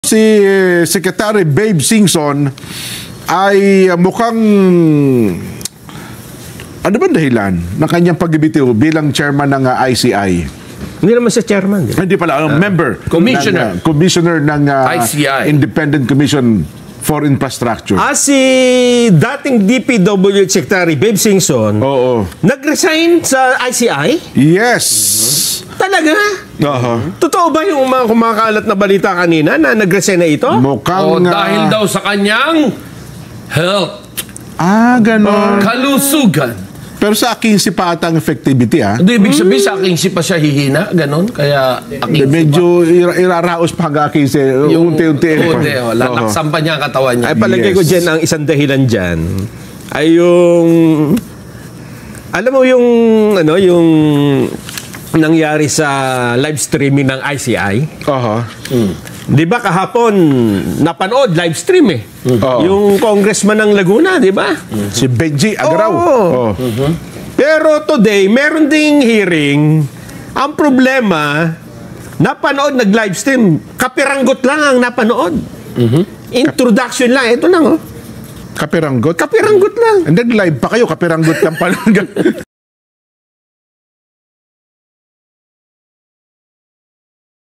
Si Secretary Babe Singson ay mukhang ano ba dahilan ng kanyang pagbibitiw bilang chairman ng ICI? Hindi naman siya chairman. Hindi pala, member. Commissioner. Commissioner ng ICI. Independent Commission for Infrastructure. Si dating DPWH Secretary Babe Singson, Oo. nag-resign sa ICI? Yes. Talaga? Totoo ba yung mga kumakalat na balita kanina na nag-resign na ito? Mukhang... dahil daw sa kanyang health, ganon. kalusugan. Pero sa 15 pa ata ang effectivity, Hindi, ibig sabihin sa aking si pa siya hihina, ganon. Kaya aking Medyo iraraos pa hanggang 15. Unti-unti. lalaksan pa niya ang katawan niya. Ay palagay ko dyan, ang isang dahilan dyan ay yung... Alam mo yung... yung nangyari sa live streaming ng ICI? Di ba kahapon napanood live stream yung congressman ng Laguna, di ba? Si Benji Agaraw. Pero today, meron ding hearing. Ang problema, napanood nag-live stream. Kapiranggot lang ang napanood. Introduction lang. Ito lang, Kapiranggot? Kapiranggot lang. And then live pa kayo, kapiranggot lang pala.